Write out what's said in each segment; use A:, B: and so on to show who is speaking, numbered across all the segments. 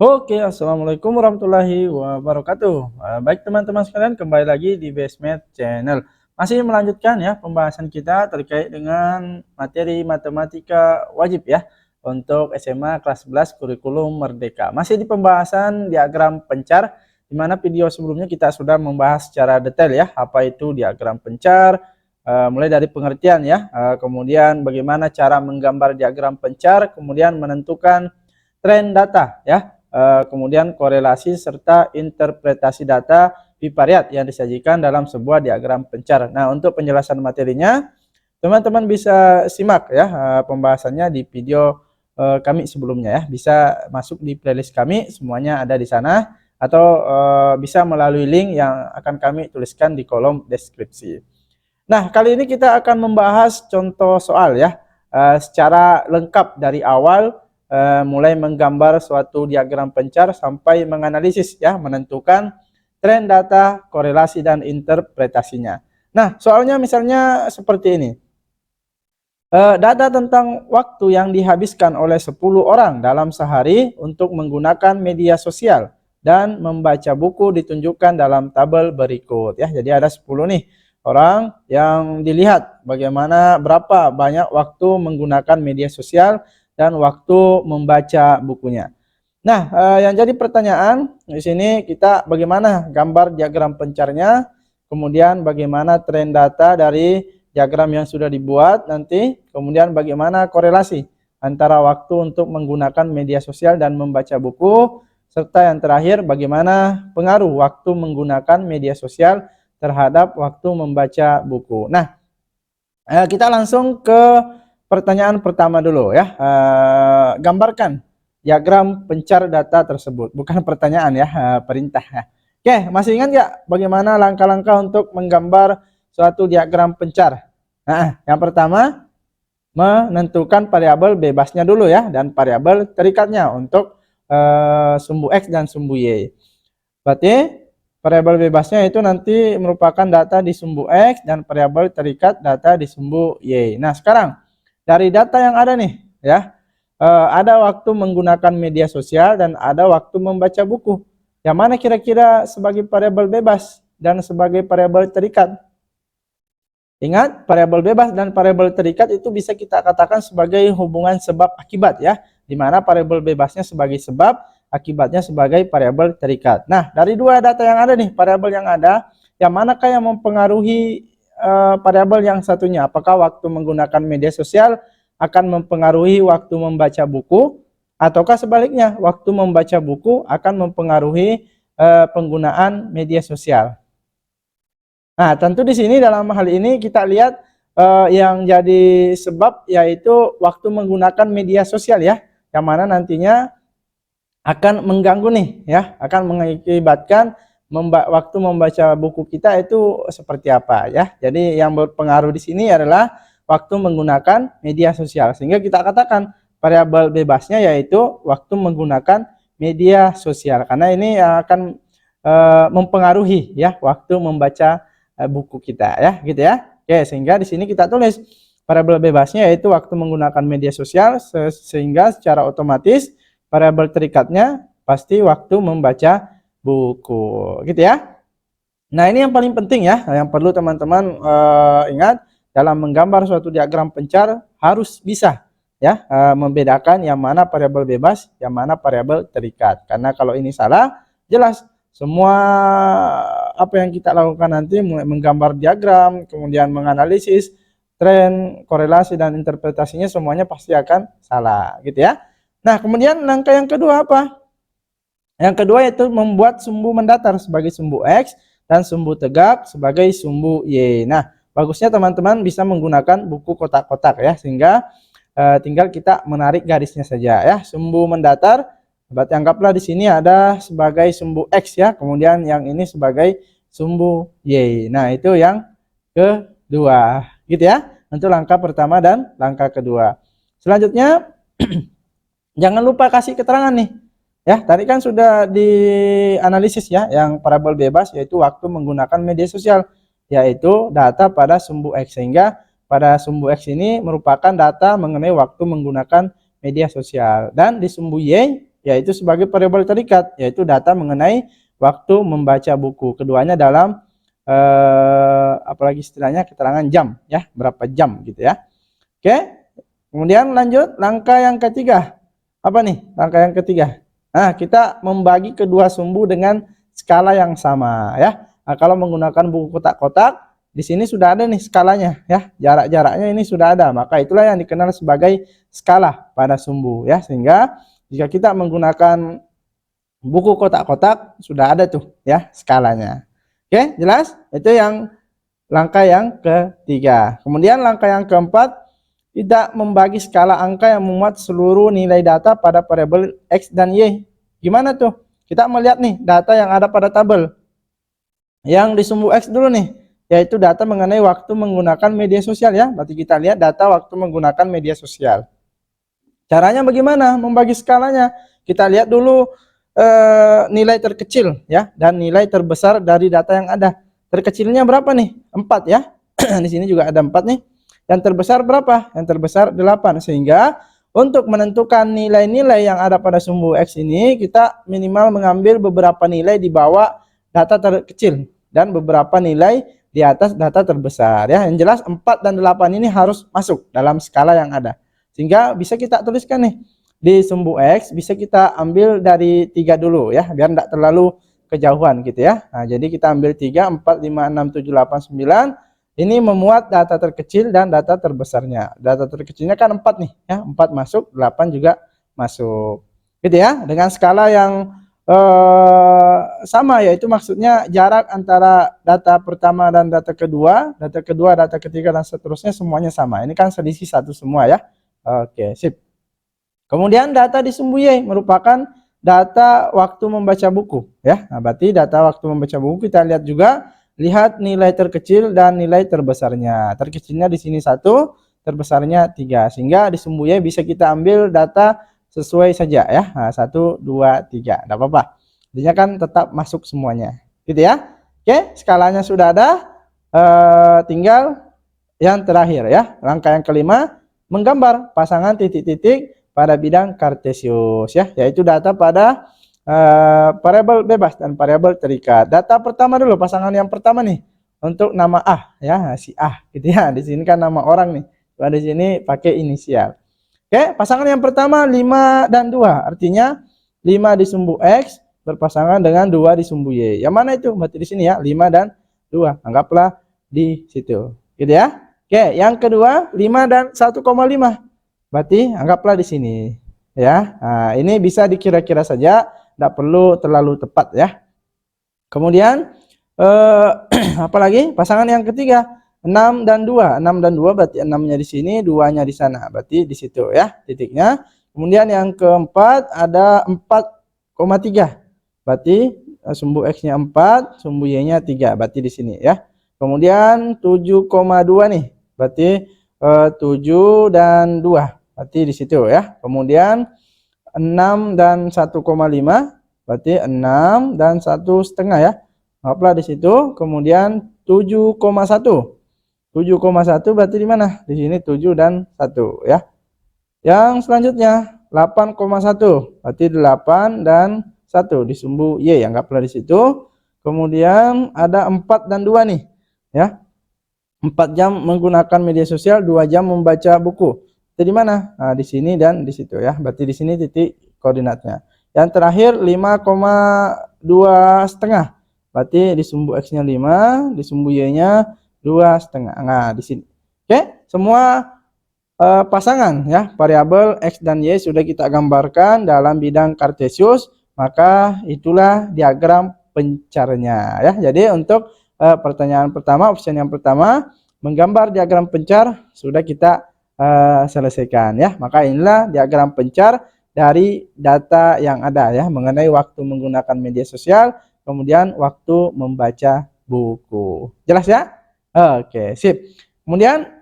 A: Oke, assalamualaikum warahmatullahi wabarakatuh. Baik teman-teman sekalian, kembali lagi di Basement Channel. Masih melanjutkan ya pembahasan kita terkait dengan materi matematika wajib ya untuk SMA kelas 11 kurikulum Merdeka. Masih di pembahasan diagram pencar, di mana video sebelumnya kita sudah membahas secara detail ya apa itu diagram pencar, mulai dari pengertian ya, kemudian bagaimana cara menggambar diagram pencar, kemudian menentukan tren data ya. Kemudian korelasi serta interpretasi data bivariat yang disajikan dalam sebuah diagram pencar. Nah, untuk penjelasan materinya, teman-teman bisa simak ya pembahasannya di video kami sebelumnya ya. Bisa masuk di playlist kami, semuanya ada di sana, atau bisa melalui link yang akan kami tuliskan di kolom deskripsi. Nah, kali ini kita akan membahas contoh soal ya, secara lengkap dari awal, mulai menggambar suatu diagram pencar sampai menganalisis ya, menentukan tren data, korelasi, dan interpretasinya. Nah, soalnya misalnya seperti ini. Data tentang waktu yang dihabiskan oleh 10 orang dalam sehari untuk menggunakan media sosial dan membaca buku ditunjukkan dalam tabel berikut ya. Jadi ada 10 nih orang yang dilihat bagaimana berapa banyak waktu menggunakan media sosial dan waktu membaca bukunya. Nah, yang jadi pertanyaan di sini kita bagaimana gambar diagram pencarnya, kemudian bagaimana tren data dari diagram yang sudah dibuat nanti, kemudian bagaimana korelasi antara waktu untuk menggunakan media sosial dan membaca buku, serta yang terakhir bagaimana pengaruh waktu menggunakan media sosial terhadap waktu membaca buku. Nah, kita langsung ke pertanyaan pertama dulu ya. Gambarkan diagram pencar data tersebut. Bukan pertanyaan ya, perintah. Oke, masih ingat nggak bagaimana langkah-langkah untuk menggambar suatu diagram pencar? Nah, yang pertama menentukan variabel bebasnya dulu ya, dan variabel terikatnya untuk sumbu X dan sumbu Y. Berarti variabel bebasnya itu nanti merupakan data di sumbu X dan variabel terikat data di sumbu Y. Nah, sekarang dari data yang ada nih ya, ada waktu menggunakan media sosial dan ada waktu membaca buku. Yang mana kira-kira sebagai variabel bebas dan sebagai variabel terikat? Ingat, variabel bebas dan variabel terikat itu bisa kita katakan sebagai hubungan sebab akibat ya, di mana variabel bebasnya sebagai sebab, akibatnya sebagai variabel terikat. Nah, dari dua data yang ada nih, variabel yang ada, yang manakah yang mempengaruhi variabel yang satunya? Apakah waktu menggunakan media sosial akan mempengaruhi waktu membaca buku, ataukah sebaliknya, waktu membaca buku akan mempengaruhi penggunaan media sosial? Nah, tentu di sini dalam hal ini kita lihat yang jadi sebab yaitu waktu menggunakan media sosial ya, yang mana nantinya akan mengganggu nih ya, akan mengakibatkan waktu membaca buku kita itu seperti apa ya. Jadi yang berpengaruh di sini adalah waktu menggunakan media sosial, sehingga kita katakan variabel bebasnya yaitu waktu menggunakan media sosial, karena ini akan mempengaruhi ya waktu membaca buku kita ya, gitu ya. Oke, sehingga di sini kita tulis variabel bebasnya yaitu waktu menggunakan media sosial, sehingga secara otomatis variabel terikatnya pasti waktu membaca buku, gitu ya. Nah, ini yang paling penting ya, yang perlu teman-teman ingat dalam menggambar suatu diagram pencar, harus bisa ya membedakan yang mana variabel bebas, yang mana variabel terikat. Karena kalau ini salah, jelas semua apa yang kita lakukan nanti, mulai menggambar diagram, kemudian menganalisis tren, korelasi, dan interpretasinya, semuanya pasti akan salah, gitu ya. Nah, kemudian langkah yang kedua apa? Yang kedua yaitu membuat sumbu mendatar sebagai sumbu X dan sumbu tegak sebagai sumbu Y. Nah, bagusnya teman-teman bisa menggunakan buku kotak-kotak ya, sehingga tinggal kita menarik garisnya saja ya. Sumbu mendatar, berarti anggaplah di sini ada sebagai sumbu X ya, kemudian yang ini sebagai sumbu Y. Nah, itu yang kedua, gitu ya. Untuk langkah pertama dan langkah kedua. Selanjutnya, jangan lupa kasih keterangan nih. Ya, tadi kan sudah dianalisis ya, yang variabel bebas yaitu waktu menggunakan media sosial, yaitu data pada sumbu X, sehingga pada sumbu X ini merupakan data mengenai waktu menggunakan media sosial. Dan di sumbu Y yaitu sebagai variabel terikat, yaitu data mengenai waktu membaca buku. Keduanya dalam apalagi istilahnya keterangan jam ya, berapa jam gitu ya. Oke. Kemudian lanjut langkah yang ketiga. Apa nih langkah yang ketiga? Nah, kita membagi kedua sumbu dengan skala yang sama ya. Nah, kalau menggunakan buku kotak-kotak, di sini sudah ada nih skalanya ya. Jarak-jaraknya ini sudah ada. Maka itulah yang dikenal sebagai skala pada sumbu ya. Sehingga jika kita menggunakan buku kotak-kotak sudah ada tuh ya skalanya. Oke, jelas? Itu yang langkah yang ketiga. Kemudian langkah yang keempat, tidak membagi skala angka yang memuat seluruh nilai data pada variabel X dan Y. Gimana tuh? Kita melihat nih data yang ada pada tabel. Yang di sumbu X dulu nih, yaitu data mengenai waktu menggunakan media sosial ya. Berarti kita lihat data waktu menggunakan media sosial. Caranya bagaimana membagi skalanya? Kita lihat dulu nilai terkecil ya dan nilai terbesar dari data yang ada. Terkecilnya berapa nih? 4 ya. Di sini juga ada 4 nih. Yang terbesar berapa? Yang terbesar 8. Sehingga untuk menentukan nilai-nilai yang ada pada sumbu X ini, kita minimal mengambil beberapa nilai di bawah data terkecil dan beberapa nilai di atas data terbesar ya. Yang jelas 4 dan 8 ini harus masuk dalam skala yang ada. Sehingga bisa kita tuliskan nih di sumbu X, bisa kita ambil dari 3 dulu ya, biar tidak terlalu kejauhan gitu ya. Nah, jadi kita ambil 3, 4, 5, 6, 7, 8, 9. Ini memuat data terkecil dan data terbesarnya. Data terkecilnya kan 4 nih ya, 4 masuk, 8 juga masuk. Gitu ya, dengan skala yang sama, yaitu maksudnya jarak antara data pertama dan data kedua, data ketiga dan seterusnya semuanya sama. Ini kan selisih 1 semua ya. Oke, sip. Kemudian data di sumbu Y merupakan data waktu membaca buku ya. Nah, berarti data waktu membaca buku kita lihat juga, lihat nilai terkecil dan nilai terbesarnya. Terkecilnya di sini 1, terbesarnya 3. Sehingga di sumbu Y bisa kita ambil data sesuai saja ya. Nah, 1, 2, 3. Enggak apa-apa. Artinya kan tetap masuk semuanya. Gitu ya. Oke, skalanya sudah ada. Tinggal yang terakhir ya. Langkah yang kelima, menggambar pasangan titik-titik pada bidang kartesius ya, yaitu data pada variabel bebas dan variabel terikat. Data pertama dulu, pasangan yang pertama nih untuk nama A ya, si A gitu ya. Di sini kan nama orang nih. Di sini pakai inisial. Oke, pasangan yang pertama 5 dan 2. Artinya 5 di sumbu X berpasangan dengan 2 di sumbu Y. Yang mana itu? Berarti di sini ya, 5 dan 2. Anggaplah di situ. Gitu ya. Oke, yang kedua 5 dan 1,5. Berarti anggaplah di sini ya. Nah, ini bisa dikira-kira saja, tidak perlu terlalu tepat ya. Kemudian apalagi pasangan yang ketiga 6 dan 2. 6 dan 2 berarti 6-nya di sini, 2-nya di sana. Berarti di situ ya titiknya. Kemudian yang keempat ada 4,3. Berarti sumbu X-nya 4, sumbu Y-nya 3. Berarti di sini ya. Kemudian 7,2 nih. Berarti 7 dan 2. Berarti di situ ya. Kemudian 6 dan 1,5 berarti 6 dan 1,5 ya. Anggaplah di situ. Kemudian 7,1. 7,1 berarti di mana? Di sini 7 dan 1 ya. Yang selanjutnya 8,1 berarti 8 dan 1 di sumbu Y, anggaplah di situ. Kemudian ada 4 dan 2 nih ya. 4 jam menggunakan media sosial, 2 jam membaca buku. Itu di mana? Nah, di sini dan di situ ya. Berarti di sini titik koordinatnya. Yang terakhir 5,2,5. Berarti di sumbu X-nya 5, di sumbu Y-nya 2,5. Nah, di sini. Oke, semua pasangan ya, variabel X dan Y sudah kita gambarkan dalam bidang kartesius, maka itulah diagram pencarnya ya. Jadi untuk pertanyaan pertama, opsi yang pertama, menggambar diagram pencar sudah kita selesaikan ya. Maka inilah diagram pencar dari data yang ada ya mengenai waktu menggunakan media sosial, kemudian waktu membaca buku. Jelas ya? Oke, sip. Kemudian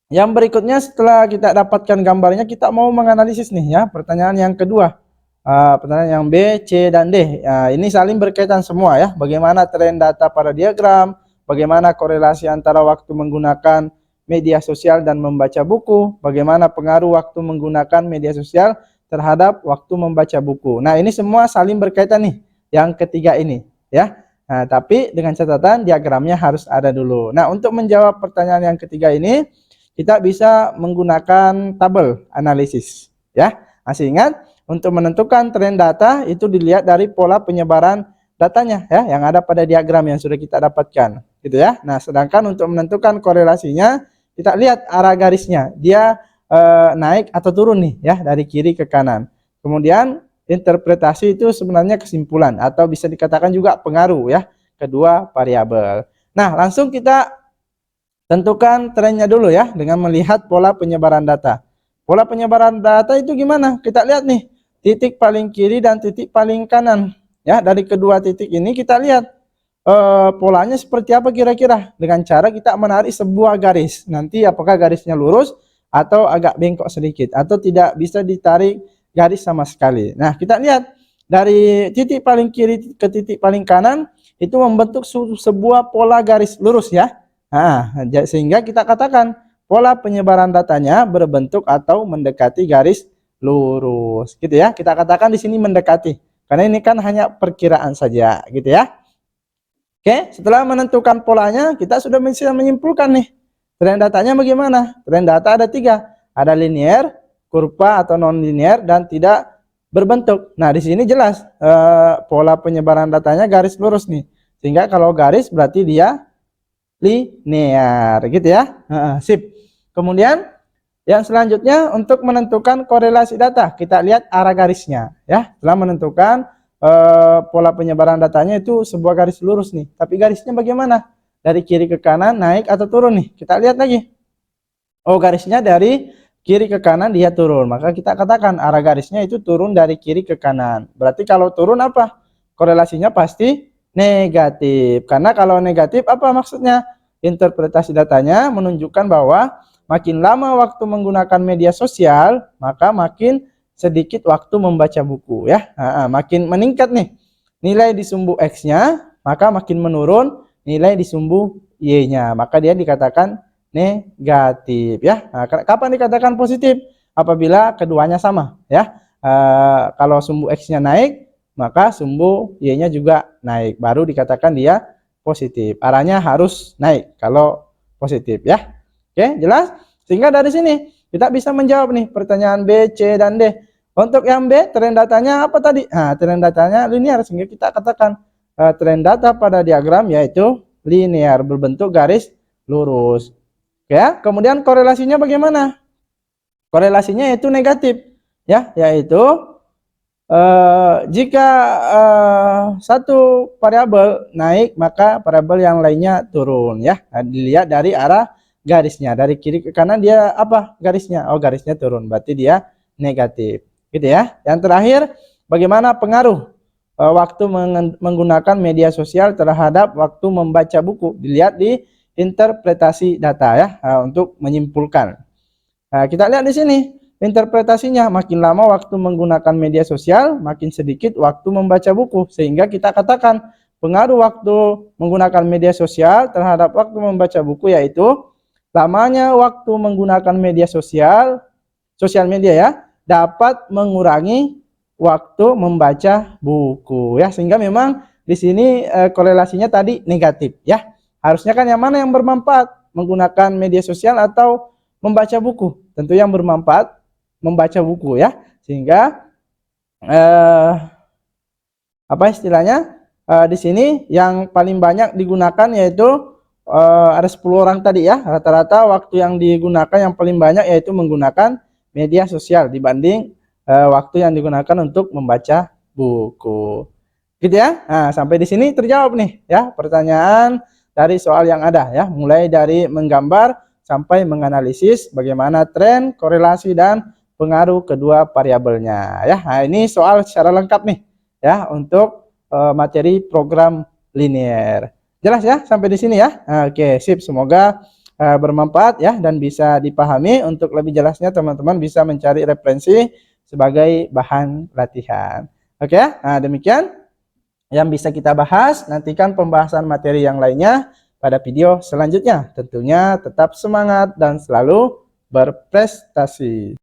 A: yang berikutnya setelah kita dapatkan gambarnya, kita mau menganalisis nih ya. Pertanyaan yang kedua. Pertanyaan yang B, C, dan D. Ini saling berkaitan semua ya. Bagaimana tren data pada diagram, bagaimana korelasi antara waktu menggunakan media sosial dan membaca buku, bagaimana pengaruh waktu menggunakan media sosial terhadap waktu membaca buku. Nah, ini semua saling berkaitan nih, yang ketiga ini ya. Nah, tapi dengan catatan diagramnya harus ada dulu. Nah, untuk menjawab pertanyaan yang ketiga ini, kita bisa menggunakan tabel analisis ya. Masih ingat, untuk menentukan tren data itu dilihat dari pola penyebaran datanya ya, yang ada pada diagram yang sudah kita dapatkan gitu ya. Nah, sedangkan untuk menentukan korelasinya, kita lihat arah garisnya, dia naik atau turun nih ya, dari kiri ke kanan. Kemudian interpretasi itu sebenarnya kesimpulan atau bisa dikatakan juga pengaruh ya, kedua variabel. Nah, langsung kita tentukan trennya dulu ya dengan melihat pola penyebaran data. Pola penyebaran data itu gimana? Kita lihat nih, titik paling kiri dan titik paling kanan. Ya, dari kedua titik ini kita lihat polanya seperti apa kira-kira dengan cara kita menarik sebuah garis. Nanti apakah garisnya lurus atau agak bengkok sedikit atau tidak bisa ditarik garis sama sekali. Nah, kita lihat dari titik paling kiri ke titik paling kanan itu membentuk sebuah pola garis lurus ya. Nah, sehingga kita katakan pola penyebaran datanya berbentuk atau mendekati garis lurus gitu ya. Kita katakan di sini mendekati karena ini kan hanya perkiraan saja gitu ya. Oke, setelah menentukan polanya, kita sudah bisa menyimpulkan nih tren datanya bagaimana. Tren data ada 3, ada linear, kurva atau non linear, dan tidak berbentuk. Nah, di sini jelas pola penyebaran datanya garis lurus nih, sehingga kalau garis berarti dia linear gitu ya. Sip. Kemudian yang selanjutnya untuk menentukan korelasi data, kita lihat arah garisnya ya. Setelah menentukan pola penyebaran datanya itu sebuah garis lurus nih, tapi garisnya bagaimana? Dari kiri ke kanan, naik atau turun nih? Kita lihat lagi. Oh, garisnya dari kiri ke kanan dia turun, maka kita katakan arah garisnya itu turun dari kiri ke kanan. Berarti kalau turun apa? Korelasinya pasti negatif. Karena kalau negatif apa maksudnya? Interpretasi datanya menunjukkan bahwa makin lama waktu menggunakan media sosial, maka makin sedikit waktu membaca buku ya. Makin meningkat nih nilai di sumbu X-nya, maka makin menurun nilai di sumbu Y-nya, maka dia dikatakan negatif ya. Nah, kapan dikatakan positif? Apabila keduanya sama ya. Kalau sumbu X-nya naik, maka sumbu Y-nya juga naik, baru dikatakan dia positif. Arahnya harus naik kalau positif ya. Oke, jelas? Sehingga dari sini kita bisa menjawab nih pertanyaan B, C, dan D. Untuk yang B, tren datanya apa tadi? Nah, tren datanya linear, sehingga kita katakan tren data pada diagram yaitu linear, berbentuk garis lurus. Ya, kemudian korelasinya bagaimana? Korelasinya yaitu negatif, ya, yaitu jika satu variabel naik, maka variabel yang lainnya turun, ya. Nah, dilihat dari arah garisnya, dari kiri ke kanan dia apa garisnya? Oh, garisnya turun, berarti dia negatif. Gitu ya. Yang terakhir, bagaimana pengaruh waktu menggunakan media sosial terhadap waktu membaca buku? Dilihat di interpretasi data ya, untuk menyimpulkan. Nah, kita lihat di sini interpretasinya, makin lama waktu menggunakan media sosial, makin sedikit waktu membaca buku. Sehingga kita katakan pengaruh waktu menggunakan media sosial terhadap waktu membaca buku yaitu lamanya waktu menggunakan media sosial media ya, dapat mengurangi waktu membaca buku ya, sehingga memang di sini korelasinya tadi negatif ya. Harusnya kan yang mana yang bermanfaat, menggunakan media sosial atau membaca buku? Tentu yang bermanfaat membaca buku ya, sehingga apa istilahnya, di sini yang paling banyak digunakan yaitu ada 10 orang tadi ya, rata-rata waktu yang digunakan yang paling banyak yaitu menggunakan media sosial dibanding waktu yang digunakan untuk membaca buku. Gitu ya. Nah, sampai di sini terjawab nih ya pertanyaan dari soal yang ada ya, mulai dari menggambar sampai menganalisis bagaimana tren, korelasi, dan pengaruh kedua variabelnya ya. Nah, ini soal secara lengkap nih ya untuk materi program linear. Jelas ya sampai di sini ya. Nah, oke, sip. Semoga bermanfaat ya dan bisa dipahami. Untuk lebih jelasnya teman-teman bisa mencari referensi sebagai bahan latihan. Oke ya. Nah, demikian yang bisa kita bahas. Nantikan pembahasan materi yang lainnya pada video selanjutnya. Tentunya tetap semangat dan selalu berprestasi.